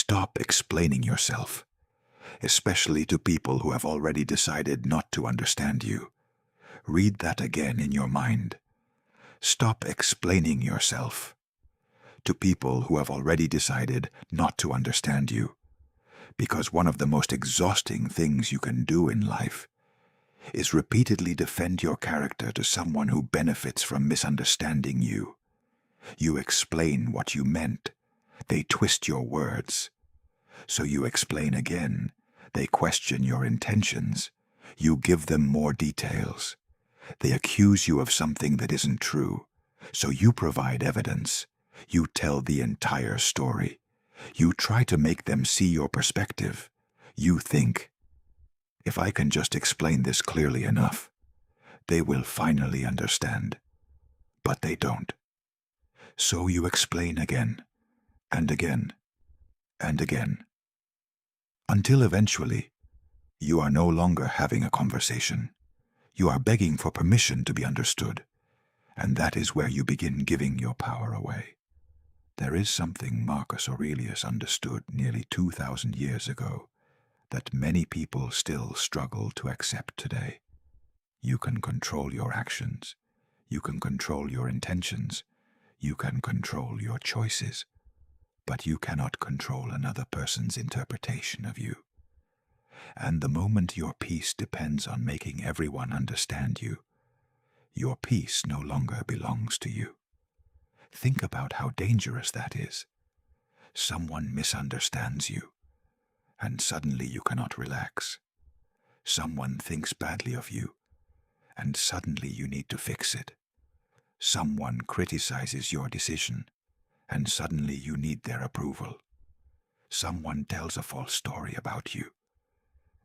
Stop explaining yourself, especially to people who have already decided not to understand you. Read that again in your mind. Stop explaining yourself to people who have already decided not to understand you. Because one of the most exhausting things you can do in life is repeatedly defend your character to someone who benefits from misunderstanding you. You explain what you meant. They twist your words. So you explain again. They question your intentions. You give them more details. They accuse you of something that isn't true. So you provide evidence. You tell the entire story. You try to make them see your perspective. You think, if I can just explain this clearly enough, they will finally understand. But they don't. So you explain again, and again, and again, until eventually you are no longer having a conversation. You are begging for permission to be understood, and that is where you begin giving your power away. There is something Marcus Aurelius understood nearly 2,000 years ago that many people still struggle to accept today. You can control your actions. You can control your intentions. You can control your choices. But you cannot control another person's interpretation of you. And the moment your peace depends on making everyone understand you, your peace no longer belongs to you. Think about how dangerous that is. Someone misunderstands you, and suddenly you cannot relax. Someone thinks badly of you, and suddenly you need to fix it. Someone criticizes your decision, and suddenly you need their approval. Someone tells a false story about you,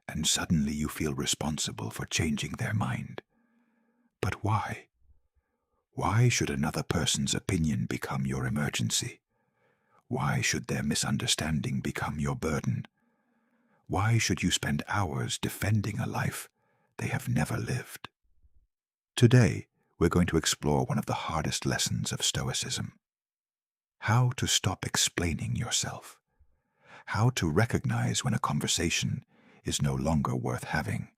and suddenly you feel responsible for changing their mind. But why? Why should another person's opinion become your emergency? Why should their misunderstanding become your burden? Why should you spend hours defending a life they have never lived? Today, we're going to explore one of the hardest lessons of Stoicism. How to stop explaining yourself. How to recognize when a conversation is no longer worth having.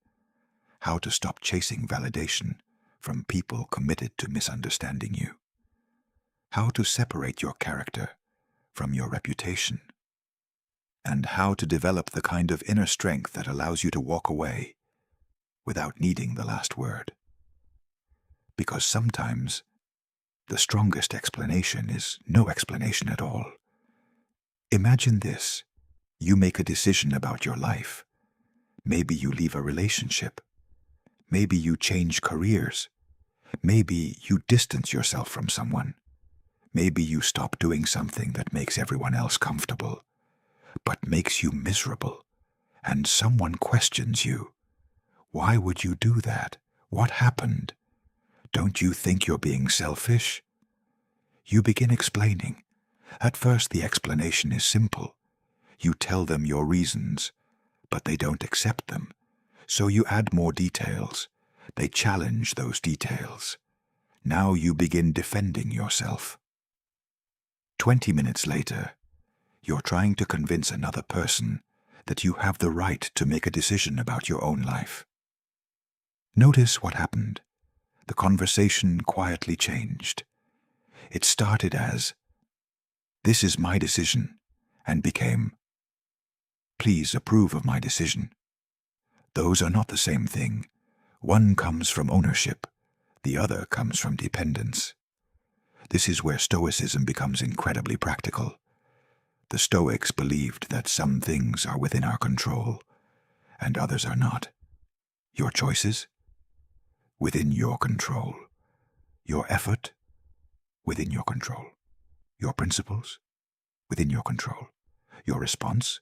How to stop chasing validation from people committed to misunderstanding you. How to separate your character from your reputation. And how to develop the kind of inner strength that allows you to walk away without needing the last word. Because sometimes the strongest explanation is no explanation at all. Imagine this. You make a decision about your life. Maybe you leave a relationship. Maybe you change careers. Maybe you distance yourself from someone. Maybe you stop doing something that makes everyone else comfortable, but makes you miserable, and someone questions you. Why would you do that? What happened? Don't you think you're being selfish? You begin explaining. At first, the explanation is simple. You tell them your reasons, but they don't accept them. So you add more details. They challenge those details. Now you begin defending yourself. 20 minutes later, you're trying to convince another person that you have the right to make a decision about your own life. Notice what happened. The conversation quietly changed. It started as, "This is my decision," and became, "Please approve of my decision." Those are not the same thing. One comes from ownership, the other comes from dependence. This is where Stoicism becomes incredibly practical. The Stoics believed that some things are within our control, and others are not. Your choices? Within your control. Your effort? Within your control. Your principles? Within your control. Your response?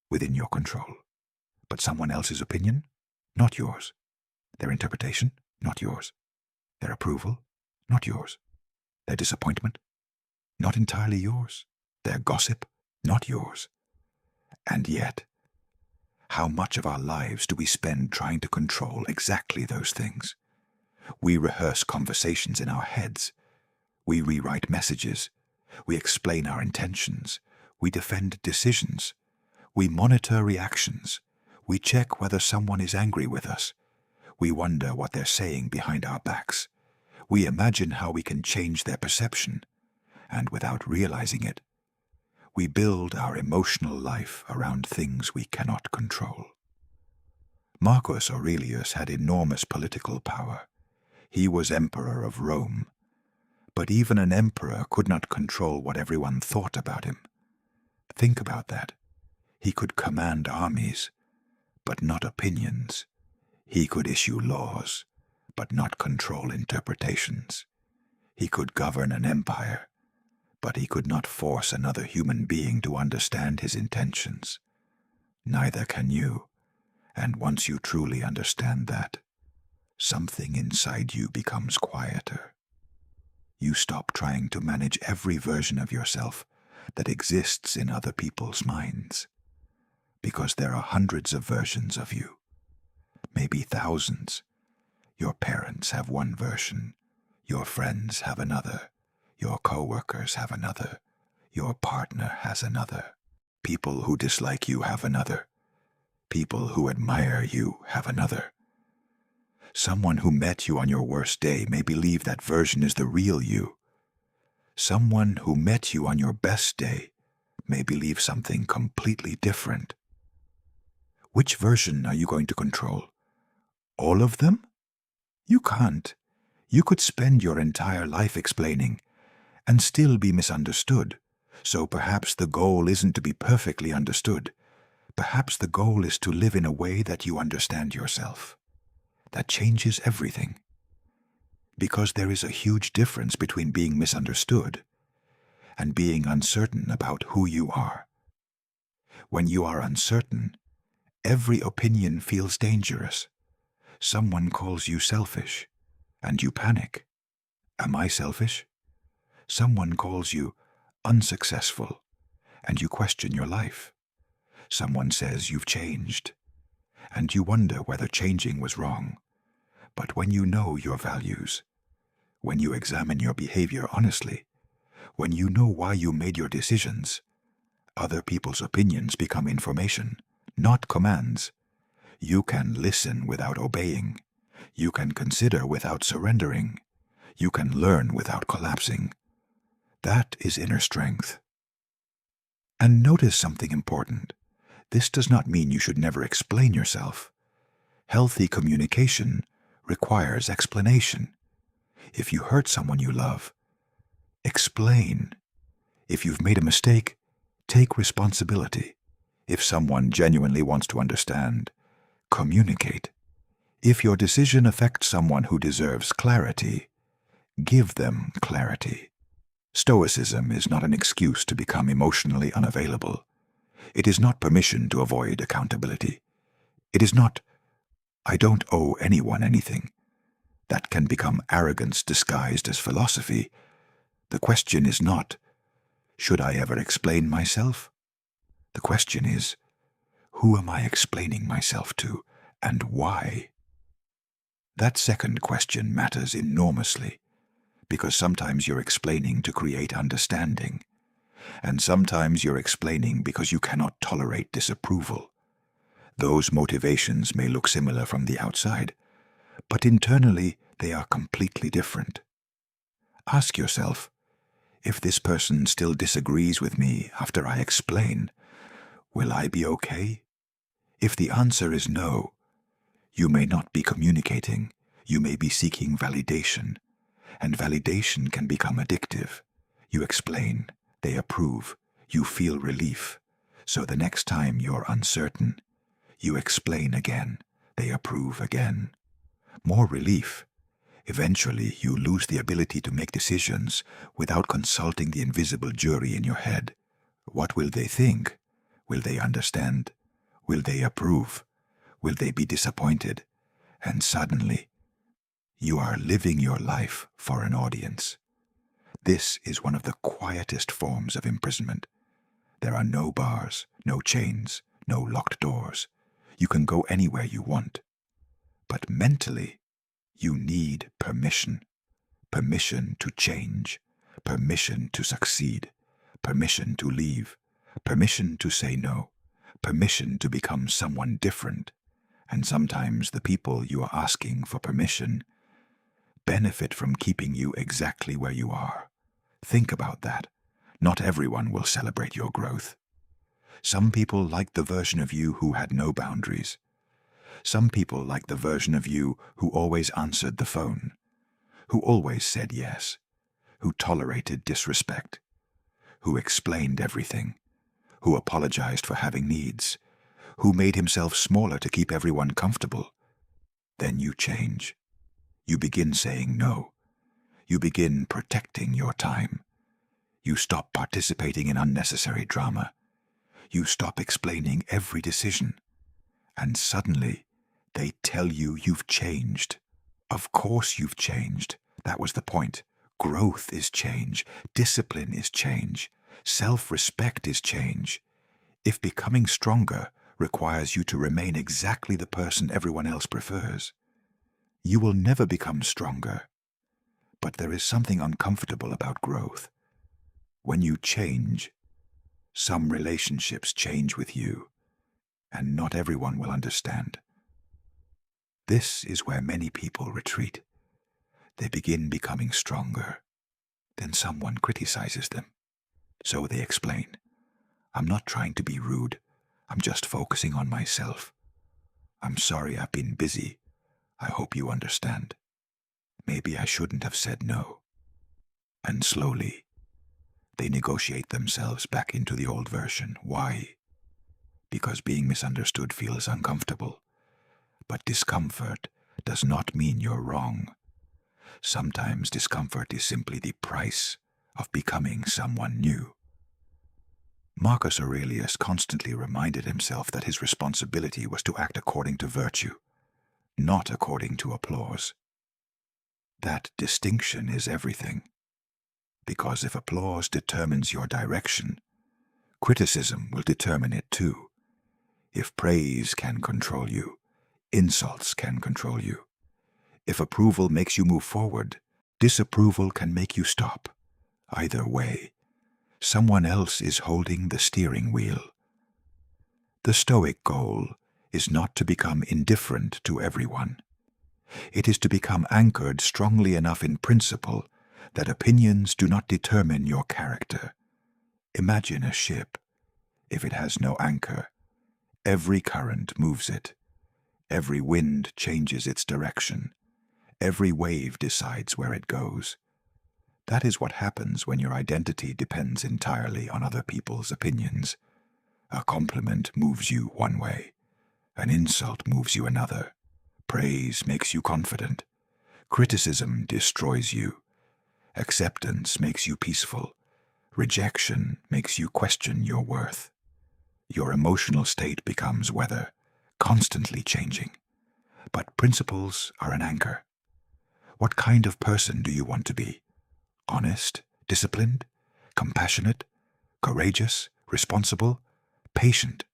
Within your control. But someone else's opinion? Not yours. Their interpretation? Not yours. Their approval? Not yours. Their disappointment? Not entirely yours. Their gossip? Not yours. And yet, how much of our lives do we spend trying to control exactly those things? We rehearse conversations in our heads. We rewrite messages. We explain our intentions. We defend decisions. We monitor reactions. We check whether someone is angry with us. We wonder what they're saying behind our backs. We imagine how we can change their perception. And without realizing it, we build our emotional life around things we cannot control. Marcus Aurelius had enormous political power. He was emperor of Rome. But even an emperor could not control what everyone thought about him. Think about that. He could command armies, but not opinions. He could issue laws, but not control interpretations. He could govern an empire, but he could not force another human being to understand his intentions. Neither can you, and once you truly understand that, something inside you becomes quieter. You stop trying to manage every version of yourself that exists in other people's minds, because there are hundreds of versions of you, maybe thousands. Your parents have one version, your friends have another, your co-workers have another, your partner has another, people who dislike you have another, people who admire you have another. Someone who met you on your worst day may believe that version is the real you. Someone who met you on your best day may believe something completely different. Which version are you going to control? All of them? You can't. You could spend your entire life explaining and still be misunderstood. So perhaps the goal isn't to be perfectly understood. Perhaps the goal is to live in a way that you understand yourself. That changes everything. Because there is a huge difference between being misunderstood and being uncertain about who you are. When you are uncertain, every opinion feels dangerous. Someone calls you selfish, and you panic. Am I selfish? Someone calls you unsuccessful, and you question your life. Someone says you've changed, and you wonder whether changing was wrong. But when you know your values, when you examine your behavior honestly, when you know why you made your decisions, other people's opinions become information, not commands. You can listen without obeying. You can consider without surrendering. You can learn without collapsing. That is inner strength. And notice something important. This does not mean you should never explain yourself. Healthy communication requires explanation. If you hurt someone you love, explain. If you've made a mistake, take responsibility. If someone genuinely wants to understand, communicate. If your decision affects someone who deserves clarity, give them clarity. Stoicism is not an excuse to become emotionally unavailable. It is not permission to avoid accountability. It is not, I don't owe anyone anything. That can become arrogance disguised as philosophy. The question is not, should I ever explain myself? The question is, who am I explaining myself to, and why? That second question matters enormously, because sometimes you're explaining to create understanding, and sometimes you're explaining because you cannot tolerate disapproval. Those motivations may look similar from the outside, but internally they are completely different. Ask yourself, if this person still disagrees with me after I explain, will I be okay? If the answer is no, you may not be communicating, you may be seeking validation, and validation can become addictive. You explain, they approve, you feel relief, so the next time you're uncertain, you explain again, they approve again. More relief. Eventually, you lose the ability to make decisions without consulting the invisible jury in your head. What will they think? Will they understand? Will they approve? Will they be disappointed? And suddenly, you are living your life for an audience. This is one of the quietest forms of imprisonment. There are no bars, no chains, no locked doors. You can go anywhere you want. But mentally, you need permission. Permission to change. Permission to succeed. Permission to leave. Permission to say no. permission to become someone different, and sometimes the people you are asking for permission benefit from keeping you exactly where you are. Think about that. Not everyone will celebrate your growth. Some people like the version of you who had no boundaries. Some people like the version of you who always answered the phone, who always said yes, who tolerated disrespect, who explained everything, who apologized for having needs, who made himself smaller to keep everyone comfortable. Then you change. You begin saying no. You begin protecting your time. You stop participating in unnecessary drama. You stop explaining every decision. And suddenly, they tell you you've changed. Of course you've changed. That was the point. Growth is change. Discipline is change. Self-respect is change. If becoming stronger requires you to remain exactly the person everyone else prefers, you will never become stronger. But there is something uncomfortable about growth. When you change, some relationships change with you, and not everyone will understand. This is where many people retreat. They begin becoming stronger. Then someone criticizes them. So they explain, "I'm not trying to be rude. I'm just focusing on myself. I'm sorry I've been busy. I hope you understand. Maybe I shouldn't have said no." And slowly, they negotiate themselves back into the old version. Why? Because being misunderstood feels uncomfortable. But discomfort does not mean you're wrong. Sometimes discomfort is simply the price of becoming someone new. Marcus Aurelius constantly reminded himself that his responsibility was to act according to virtue, not according to applause. That distinction is everything. Because if applause determines your direction, criticism will determine it too. If praise can control you, insults can control you. If approval makes you move forward, disapproval can make you stop. Either way, someone else is holding the steering wheel. The Stoic goal is not to become indifferent to everyone. It is to become anchored strongly enough in principle that opinions do not determine your character. Imagine a ship. If it has no anchor, every current moves it. Every wind changes its direction. Every wave decides where it goes. That is what happens when your identity depends entirely on other people's opinions. A compliment moves you one way. An insult moves you another. Praise makes you confident. Criticism destroys you. Acceptance makes you peaceful. Rejection makes you question your worth. Your emotional state becomes weather, constantly changing. But principles are an anchor. What kind of person do you want to be? Honest, disciplined, compassionate, courageous, responsible, patient.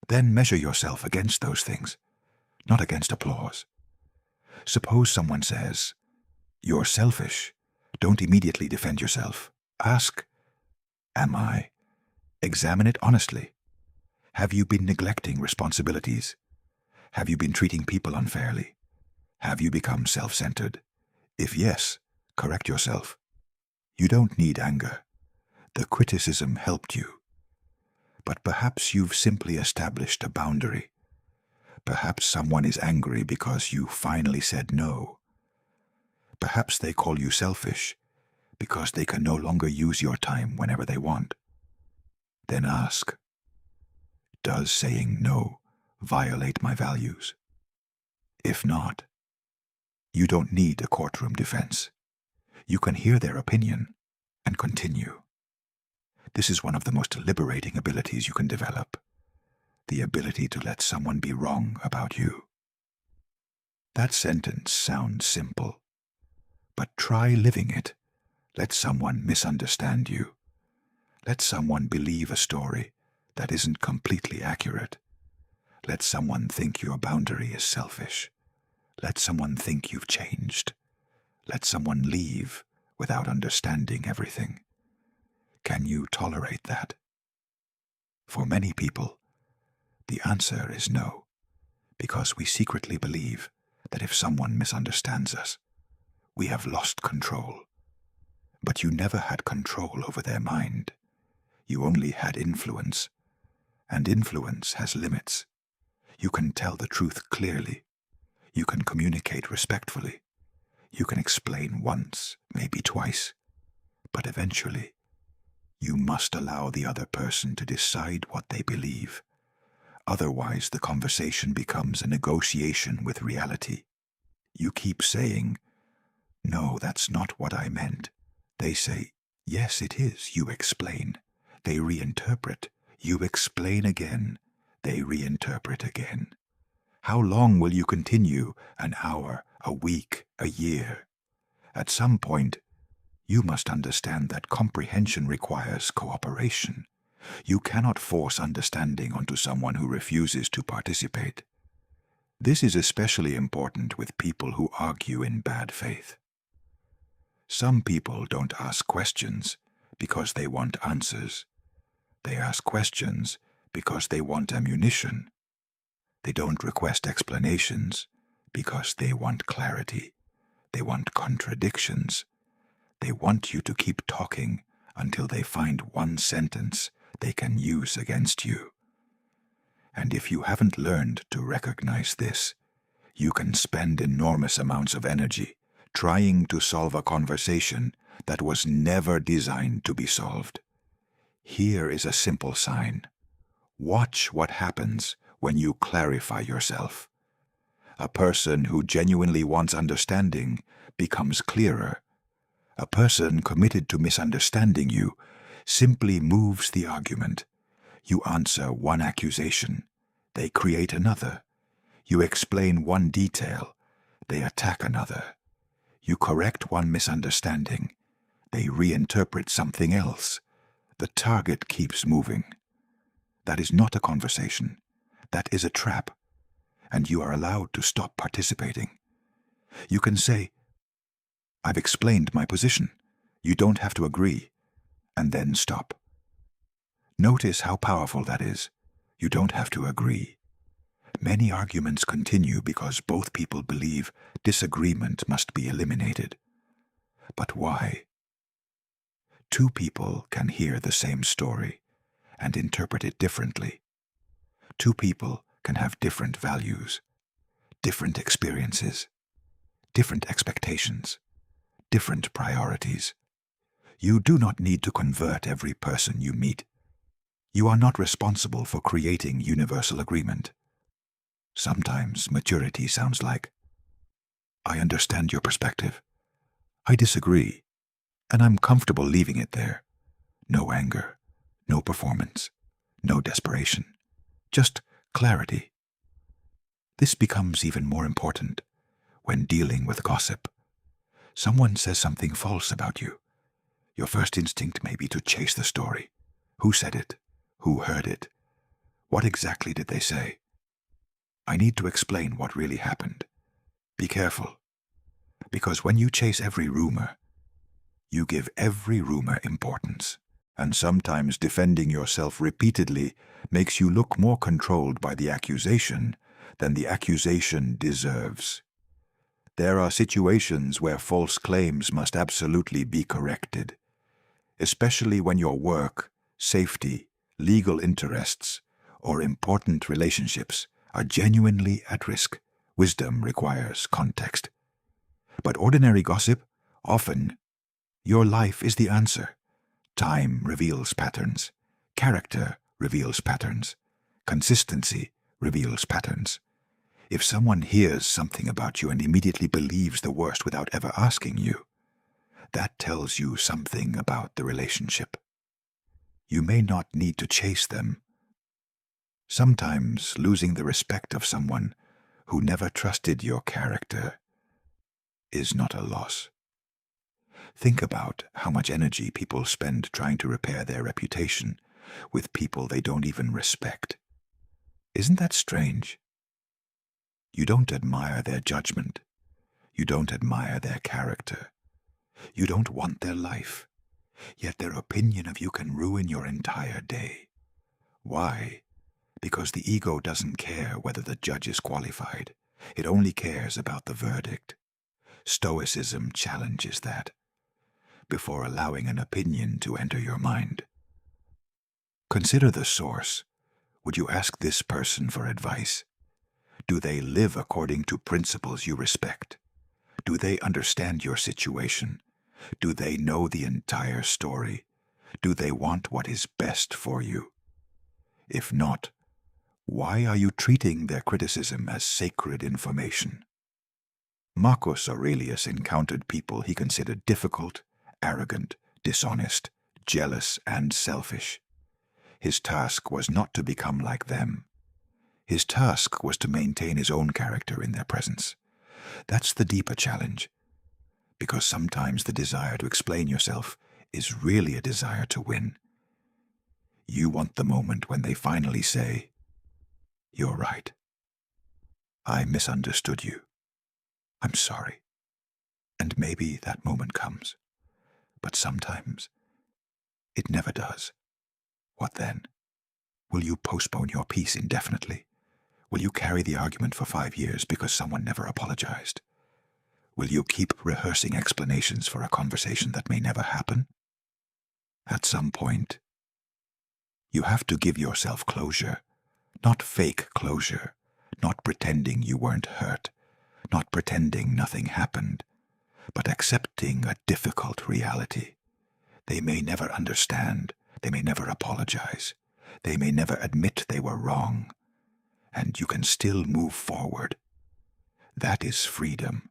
Then measure yourself against those things, not against applause. Suppose someone says, "You're selfish." Don't immediately defend yourself. Ask, "Am I?" Examine it honestly. Have you been neglecting responsibilities? Have you been treating people unfairly? Have you become self-centered? If yes, correct yourself. You don't need anger. The criticism helped you. But perhaps you've simply established a boundary. Perhaps someone is angry because you finally said no. Perhaps they call you selfish because they can no longer use your time whenever they want. Then ask, does saying no violate my values? If not, you don't need a courtroom defense. You can hear their opinion and continue. This is one of the most liberating abilities you can develop, the ability to let someone be wrong about you. That sentence sounds simple, but try living it. Let someone misunderstand you. Let someone believe a story that isn't completely accurate. Let someone think your boundary is selfish. Let someone think you've changed. Let someone leave without understanding everything. Can you tolerate that? For many people, The answer is no, because we secretly believe that if someone misunderstands us, we have lost control. But you never had control over their mind. You only had influence, and influence has limits. You can tell the truth clearly. You can communicate respectfully. You can explain once, maybe twice. But eventually, you must allow the other person to decide what they believe. Otherwise, the conversation becomes a negotiation with reality. You keep saying, "No, that's not what I meant." They say, "Yes, it is." You explain. They reinterpret. You explain again. They reinterpret again. How long will you continue? An hour, a week, a year? At some point, you must understand that comprehension requires cooperation. You cannot force understanding onto someone who refuses to participate. This is especially important with people who argue in bad faith. Some people don't ask questions because they want answers. They ask questions because they want ammunition. They don't request explanations because they want clarity. They want contradictions. They want you to keep talking until they find one sentence they can use against you. And if you haven't learned to recognize this, you can spend enormous amounts of energy trying to solve a conversation that was never designed to be solved. Here is a simple sign. Watch what happens when you clarify yourself. A person who genuinely wants understanding becomes clearer. A person committed to misunderstanding you simply moves the argument. You answer one accusation, they create another. You explain one detail, they attack another. You correct one misunderstanding, they reinterpret something else. The target keeps moving. That is not a conversation. That is a trap, and you are allowed to stop participating. You can say, "I've explained my position. You don't have to agree," and then stop. Notice how powerful that is. You don't have to agree. Many arguments continue because both people believe disagreement must be eliminated. But why? Two people can hear the same story and interpret it differently. Two people can have different values, different experiences, different expectations, different priorities. You do not need to convert every person you meet. You are not responsible for creating universal agreement. Sometimes maturity sounds like, "I understand your perspective. I disagree, and I'm comfortable leaving it there. No anger, no performance, no desperation, just clarity." This becomes even more important when dealing with gossip. Someone says something false about you. Your first instinct may be to chase the story. Who said it? Who heard it? What exactly did they say? I need to explain what really happened. Be careful, because when you chase every rumor, you give every rumor importance, and sometimes defending yourself repeatedly makes you look more controlled by the accusation than the accusation deserves. There are situations where false claims must absolutely be corrected, especially when your work, safety, legal interests, or important relationships are genuinely at risk. Wisdom requires context. But ordinary gossip, often, your life is the answer. Time reveals patterns. Character reveals patterns. Consistency reveals patterns. If someone hears something about you and immediately believes the worst without ever asking you, that tells you something about the relationship. You may not need to chase them. Sometimes losing the respect of someone who never trusted your character is not a loss. Think about how much energy people spend trying to repair their reputation with people they don't even respect. Isn't that strange? You don't admire their judgment. You don't admire their character. You don't want their life. Yet their opinion of you can ruin your entire day. Why? Because the ego doesn't care whether the judge is qualified. It only cares about the verdict. Stoicism challenges that. Before allowing an opinion to enter your mind, consider the source. Would you ask this person for advice? Do they live according to principles you respect? Do they understand your situation? Do they know the entire story? Do they want what is best for you? If not, why are you treating their criticism as sacred information? Marcus Aurelius encountered people he considered difficult, arrogant, dishonest, jealous, and selfish. His task was not to become like them. His task was to maintain his own character in their presence. That's the deeper challenge, because sometimes the desire to explain yourself is really a desire to win. You want the moment when they finally say, "You're right. I misunderstood you. I'm sorry." And maybe that moment comes. But sometimes it never does. What then? Will you postpone your peace indefinitely? Will you carry the argument for 5 years because someone never apologized? Will you keep rehearsing explanations for a conversation that may never happen? At some point, you have to give yourself closure, not fake closure, not pretending you weren't hurt, not pretending nothing happened, but accepting a difficult reality. They may never understand, they may never apologize, they may never admit they were wrong, and you can still move forward. That is freedom,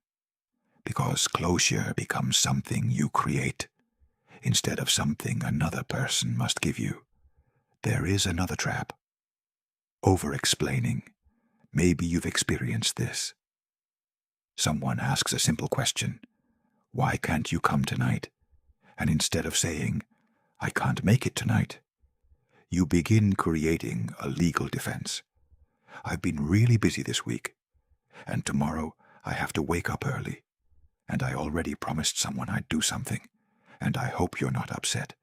because closure becomes something you create, instead of something another person must give you. There is another trap. Overexplaining. Maybe you've experienced this. Someone asks a simple question, "Why can't you come tonight?" And instead of saying, "I can't make it tonight," you begin creating a legal defense. "I've been really busy this week, and tomorrow I have to wake up early, and I already promised someone I'd do something, and I hope you're not upset,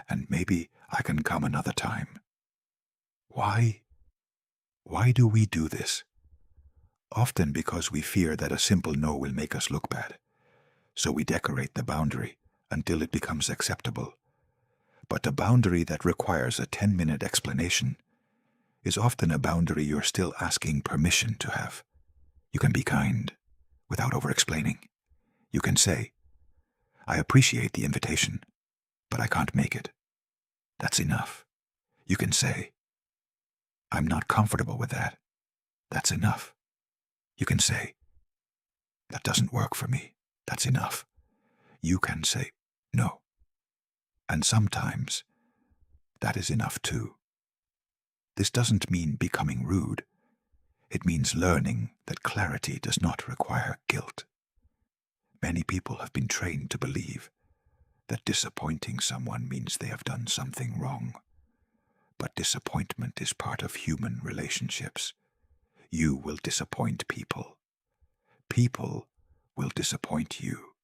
and maybe I can come another time." Why? Why do we do this? Often because we fear that a simple no will make us look bad. So we decorate the boundary until it becomes acceptable. But a boundary that requires a 10-minute explanation is often a boundary you're still asking permission to have. You can be kind without over-explaining. You can say, "I appreciate the invitation, but I can't make it." That's enough. You can say, "I'm not comfortable with that." That's enough. You can say, "That doesn't work for me." That's enough. You can say, "No." And sometimes that is enough too. This doesn't mean becoming rude. It means learning that clarity does not require guilt. Many people have been trained to believe that disappointing someone means they have done something wrong. But disappointment is part of human relationships. You will disappoint people. People will disappoint you.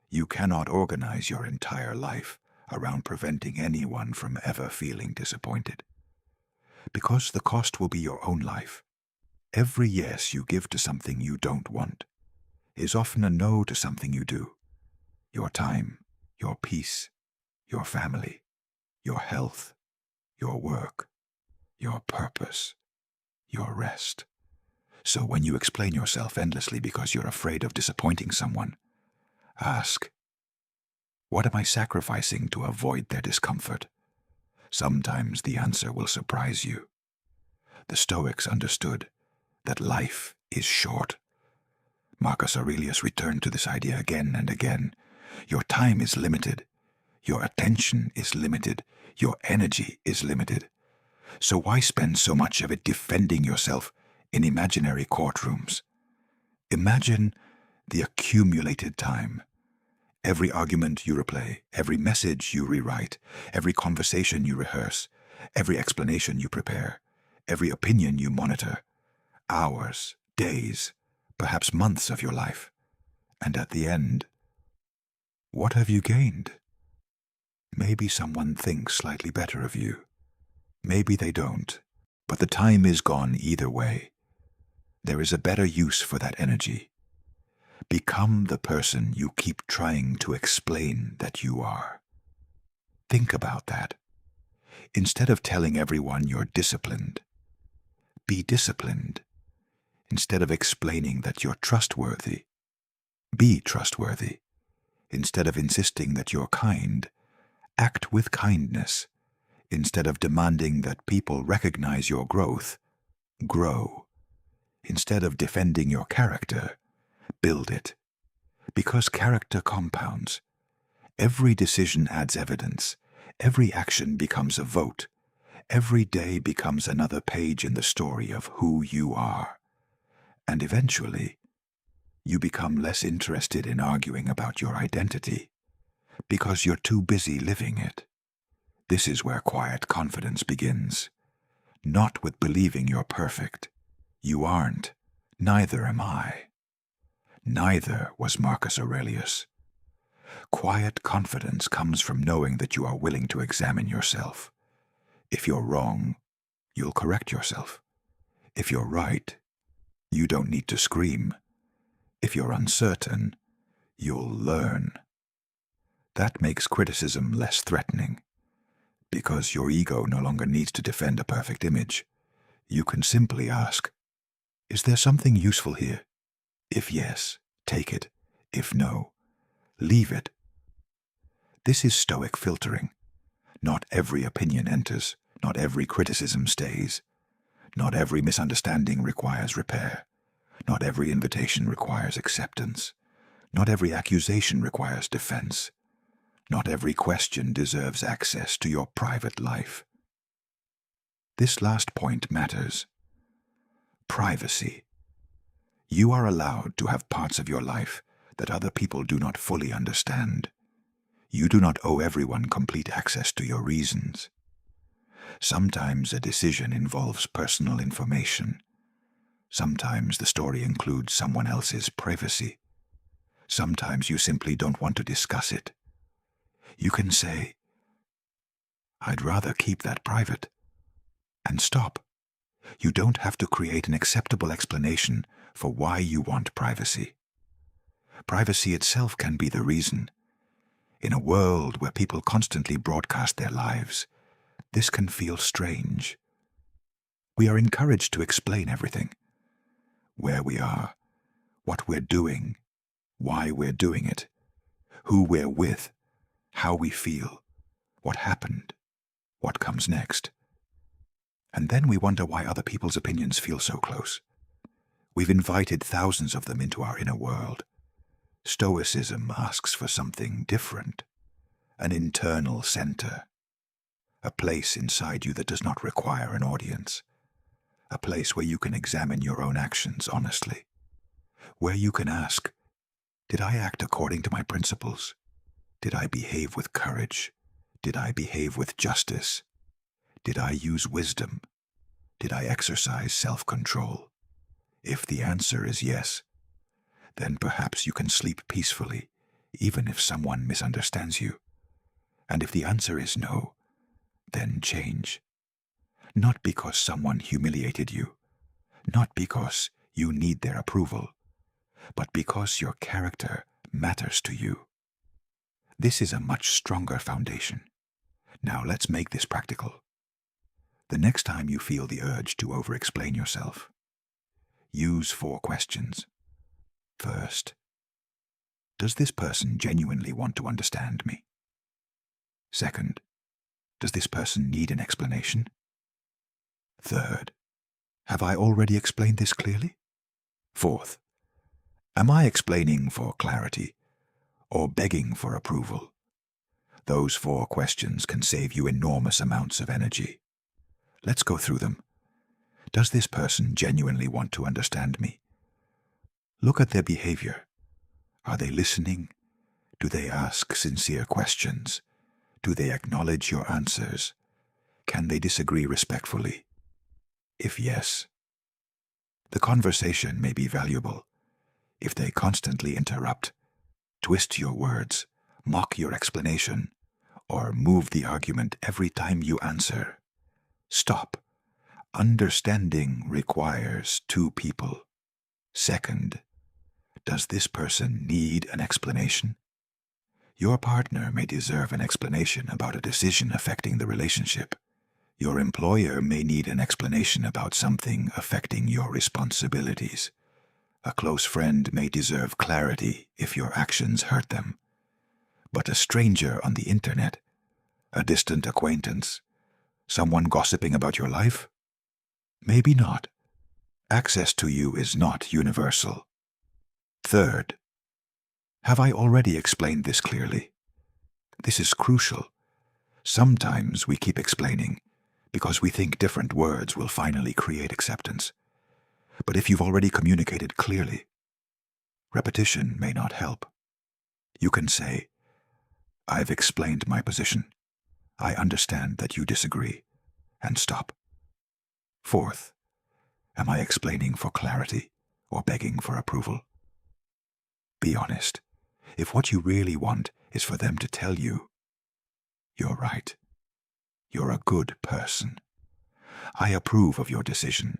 You cannot organize your entire life around preventing anyone from ever feeling disappointed, because the cost will be your own life. Every yes you give to something you don't want is often a no to something you do. Your time, your peace, your family, your health, your work, your purpose, your rest. So when you explain yourself endlessly because you're afraid of disappointing someone, ask, what am I sacrificing to avoid their discomfort? Sometimes the answer will surprise you. The Stoics understood that life is short. Marcus Aurelius returned to this idea again and again. Your time is limited. Your attention is limited. Your energy is limited. So why spend so much of it defending yourself in imaginary courtrooms? Imagine the accumulated time. Every argument you replay, every message you rewrite, every conversation you rehearse, every explanation you prepare, every opinion you monitor. Hours, days, perhaps months of your life. And at the end, what have you gained? Maybe someone thinks slightly better of you. Maybe they don't. But the time is gone either way. There is a better use for that energy. Become the person you keep trying to explain that you are. Think about that. Instead of telling everyone you're disciplined, be disciplined. Instead of explaining that you're trustworthy, be trustworthy. Instead of insisting that you're kind, act with kindness. Instead of demanding that people recognize your growth, grow. Instead of defending your character, build it. Because character compounds. Every decision adds evidence. Every action becomes a vote. Every day becomes another page in the story of who you are. And eventually, you become less interested in arguing about your identity because you're too busy living it. This is where quiet confidence begins. Not with believing you're perfect. You aren't. Neither am I. Neither was Marcus Aurelius. Quiet confidence comes from knowing that you are willing to examine yourself. If you're wrong, you'll correct yourself. If you're right, you don't need to scream. If you're uncertain, you'll learn. That makes criticism less threatening, because your ego no longer needs to defend a perfect image. You can simply ask, is there something useful here? If yes, take it. If no, leave it. This is Stoic filtering. Not every opinion enters. Not every criticism stays. Not every misunderstanding requires repair. Not every invitation requires acceptance. Not every accusation requires defense. Not every question deserves access to your private life. This last point matters. Privacy. You are allowed to have parts of your life that other people do not fully understand. You do not owe everyone complete access to your reasons. Sometimes a decision involves personal information. Sometimes the story includes someone else's privacy. Sometimes you simply don't want to discuss it. You can say, I'd rather keep that private, and stop. You don't have to create an acceptable explanation for why you want privacy. Privacy itself can be the reason. In a world where people constantly broadcast their lives, this can feel strange. We are encouraged to explain everything. Where we are, what we're doing, why we're doing it, who we're with, how we feel, what happened, what comes next. And then we wonder why other people's opinions feel so close. We've invited thousands of them into our inner world. Stoicism asks for something different, an internal center, a place inside you that does not require an audience, a place where you can examine your own actions honestly, where you can ask, did I act according to my principles? Did I behave with courage? Did I behave with justice? Did I use wisdom? Did I exercise self-control? If the answer is yes, then perhaps you can sleep peacefully, even if someone misunderstands you. And if the answer is no, then change. Not because someone humiliated you, not because you need their approval, but because your character matters to you. This is a much stronger foundation. Now let's make this practical. The next time you feel the urge to over-explain yourself, use 4 questions. First, does this person genuinely want to understand me? Second, does this person need an explanation? Third, have I already explained this clearly? Fourth, am I explaining for clarity or begging for approval? Those 4 questions can save you enormous amounts of energy. Let's go through them. Does this person genuinely want to understand me? Look at their behavior. Are they listening? Do they ask sincere questions? Do they acknowledge your answers? Can they disagree respectfully? If yes, the conversation may be valuable. If they constantly interrupt, twist your words, mock your explanation, or move the argument every time you answer, stop. Understanding requires two people. Second, does this person need an explanation? Your partner may deserve an explanation about a decision affecting the relationship. Your employer may need an explanation about something affecting your responsibilities. A close friend may deserve clarity if your actions hurt them. But a stranger on the internet, a distant acquaintance, someone gossiping about your life? Maybe not. Access to you is not universal. Third, have I already explained this clearly? This is crucial. Sometimes we keep explaining because we think different words will finally create acceptance. But if you've already communicated clearly, repetition may not help. You can say, I've explained my position. I understand that you disagree, and stop. Fourth, am I explaining for clarity or begging for approval? Be honest. If what you really want is for them to tell you, you're right. You're a good person. I approve of your decision.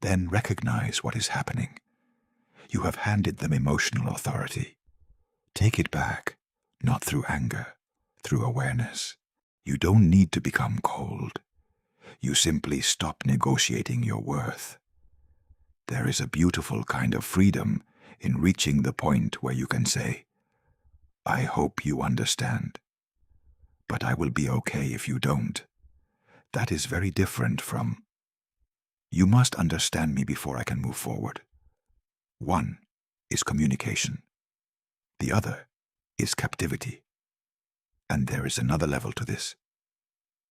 Then recognize what is happening. You have handed them emotional authority. Take it back, not through anger, through awareness. You don't need to become cold. You simply stop negotiating your worth. There is a beautiful kind of freedom in reaching the point where you can say, I hope you understand, but I will be okay if you don't. That is very different from, you must understand me before I can move forward. One is communication. The other is captivity. And there is another level to this.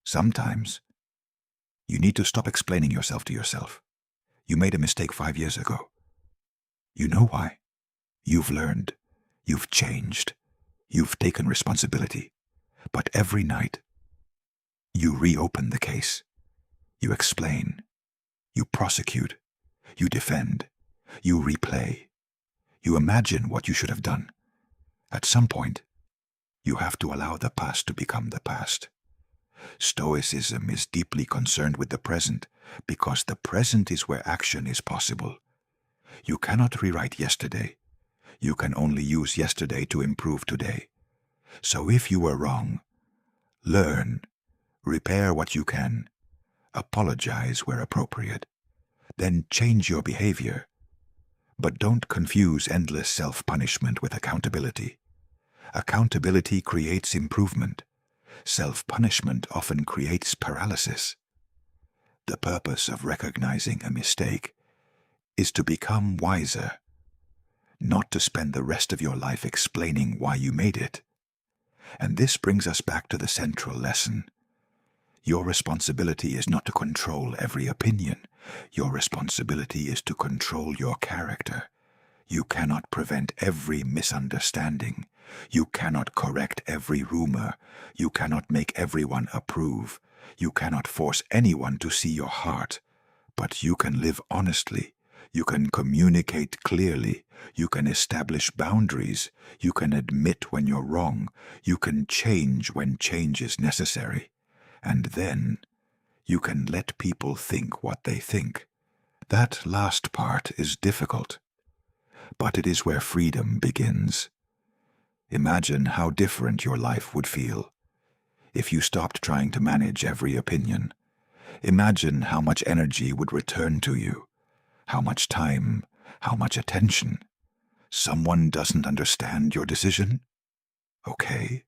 Sometimes you need to stop explaining yourself to yourself. You made a mistake 5 years ago. You know why? You've learned. You've changed. You've taken responsibility. But every night, you reopen the case. You explain. You prosecute. You defend. You replay. You imagine what you should have done. At some point, you have to allow the past to become the past. Stoicism is deeply concerned with the present because the present is where action is possible. You cannot rewrite yesterday. You can only use yesterday to improve today. So if you were wrong, learn, repair what you can, apologize where appropriate, then change your behavior. But don't confuse endless self-punishment with accountability. Accountability creates improvement. Self-punishment often creates paralysis. The purpose of recognizing a mistake is to become wiser, not to spend the rest of your life explaining why you made it. And this brings us back to the central lesson. Your responsibility is not to control every opinion. Your responsibility is to control your character. You cannot prevent every misunderstanding. You cannot correct every rumor. You cannot make everyone approve. You cannot force anyone to see your heart. But you can live honestly. You can communicate clearly. You can establish boundaries. You can admit when you're wrong. You can change when change is necessary. And then you can let people think what they think. That last part is difficult, but it is where freedom begins. Imagine how different your life would feel if you stopped trying to manage every opinion. Imagine how much energy would return to you, how much time, how much attention. Someone doesn't understand your decision? Okay.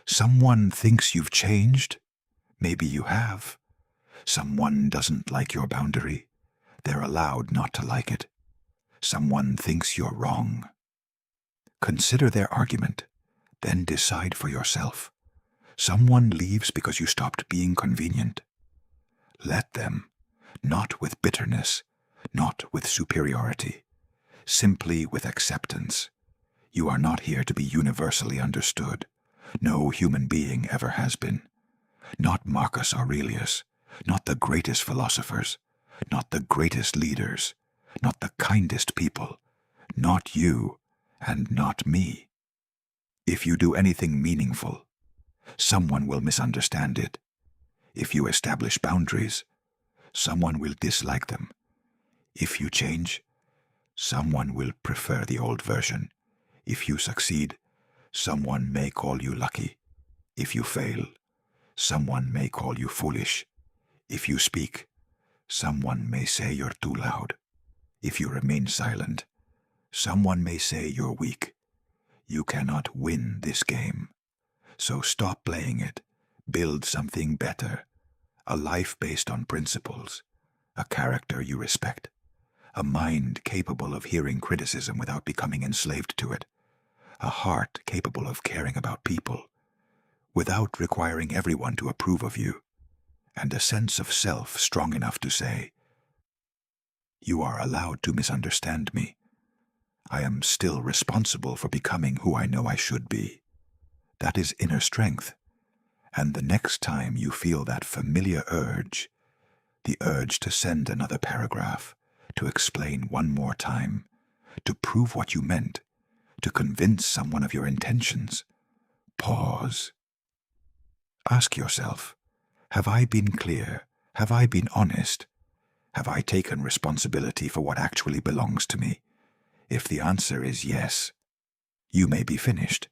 Someone thinks you've changed? Maybe you have. Someone doesn't like your boundary. They're allowed not to like it. Someone thinks you're wrong. Consider their argument, then decide for yourself. Someone leaves because you stopped being convenient. Let them, not with bitterness, not with superiority, simply with acceptance. You are not here to be universally understood. No human being ever has been. Not Marcus Aurelius, not the greatest philosophers, not the greatest leaders, not the kindest people, not you, and not me. If you do anything meaningful, someone will misunderstand it. If you establish boundaries, someone will dislike them. If you change, someone will prefer the old version. If you succeed, someone may call you lucky. If you fail, someone may call you foolish. If you speak, someone may say you're too loud. If you remain silent, someone may say you're weak. You cannot win this game. So stop playing it. Build something better. A life based on principles. A character you respect. A mind capable of hearing criticism without becoming enslaved to it. A heart capable of caring about people, without requiring everyone to approve of you. And a sense of self strong enough to say, "You are allowed to misunderstand me. I am still responsible for becoming who I know I should be." That is inner strength. And the next time you feel that familiar urge, the urge to send another paragraph, to explain one more time, to prove what you meant, to convince someone of your intentions, pause. Ask yourself, have I been clear? Have I been honest? Have I taken responsibility for what actually belongs to me? If the answer is yes, you may be finished.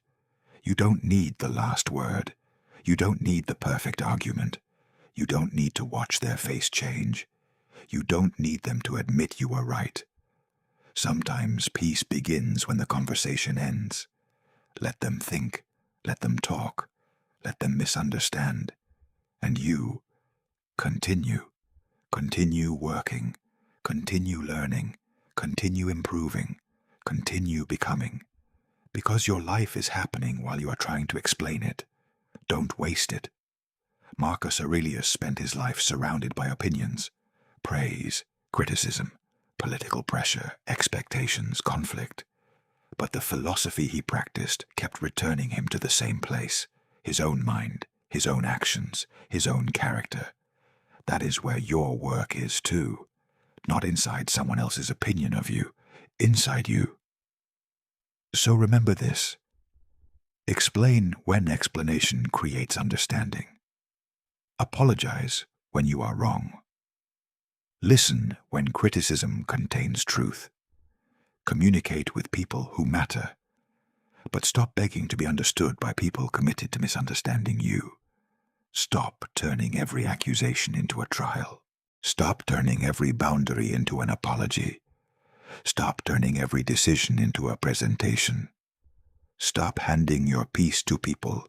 You don't need the last word. You don't need the perfect argument. You don't need to watch their face change. You don't need them to admit you were right. Sometimes peace begins when the conversation ends. Let them think. Let them talk. Let them misunderstand. And you continue. Continue working. Continue learning. Continue improving. Continue becoming. Because your life is happening while you are trying to explain it. Don't waste it. Marcus Aurelius spent his life surrounded by opinions, praise, criticism, political pressure, expectations, conflict. But the philosophy he practiced kept returning him to the same place, his own mind, his own actions, his own character. That is where your work is too, not inside someone else's opinion of you, inside you. So remember this. Explain when explanation creates understanding. Apologize when you are wrong. Listen when criticism contains truth. Communicate with people who matter. But stop begging to be understood by people committed to misunderstanding you. Stop turning every accusation into a trial. Stop turning every boundary into an apology. Stop turning every decision into a presentation. Stop handing your peace to people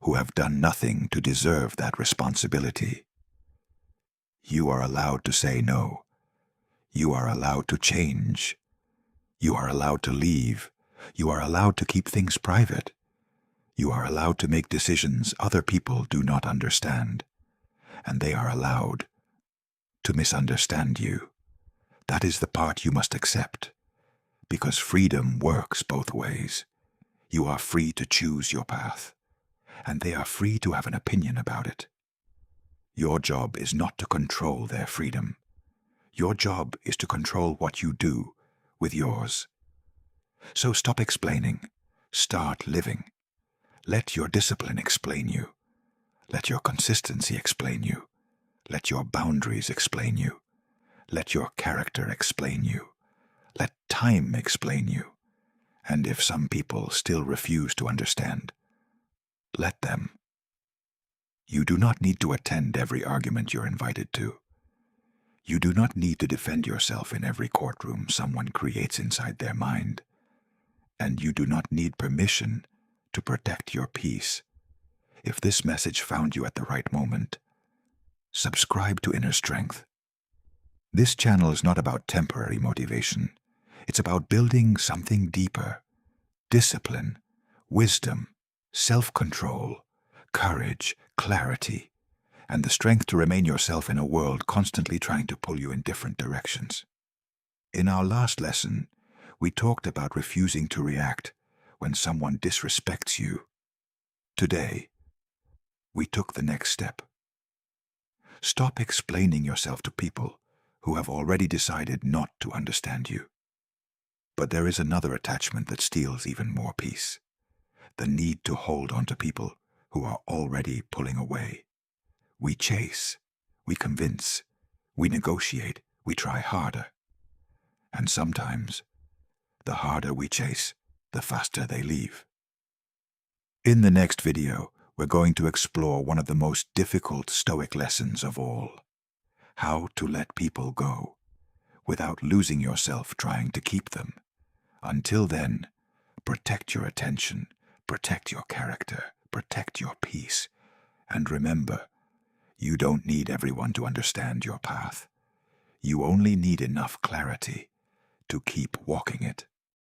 who have done nothing to deserve that responsibility. You are allowed to say no. You are allowed to change. You are allowed to leave. You are allowed to keep things private. You are allowed to make decisions other people do not understand. And they are allowed to misunderstand you. That is the part you must accept, because freedom works both ways. You are free to choose your path, and they are free to have an opinion about it. Your job is not to control their freedom. Your job is to control what you do with yours. So stop explaining. Start living. Let your discipline explain you. Let your consistency explain you. Let your boundaries explain you. Let your character explain you. Let time explain you. And if some people still refuse to understand, let them. You do not need to attend every argument you're invited to. You do not need to defend yourself in every courtroom someone creates inside their mind. And you do not need permission to protect your peace. If this message found you at the right moment, subscribe to Inner Strength. This channel is not about temporary motivation. It's about building something deeper. Discipline, wisdom, self-control, courage, clarity, and the strength to remain yourself in a world constantly trying to pull you in different directions. In our last lesson, we talked about refusing to react when someone disrespects you. Today, we took the next step. Stop explaining yourself to people who have already decided not to understand you. But there is another attachment that steals even more peace. The need to hold on to people who are already pulling away. We chase, we convince, We negotiate, we try harder. And sometimes, the harder we chase, the faster they leave. In the next video, we're going to explore one of the most difficult Stoic lessons of all: how to let people go, without losing yourself trying to keep them. Until then, protect your attention, protect your character, protect your peace, and remember, you don't need everyone to understand your path. You only need enough clarity to keep walking it.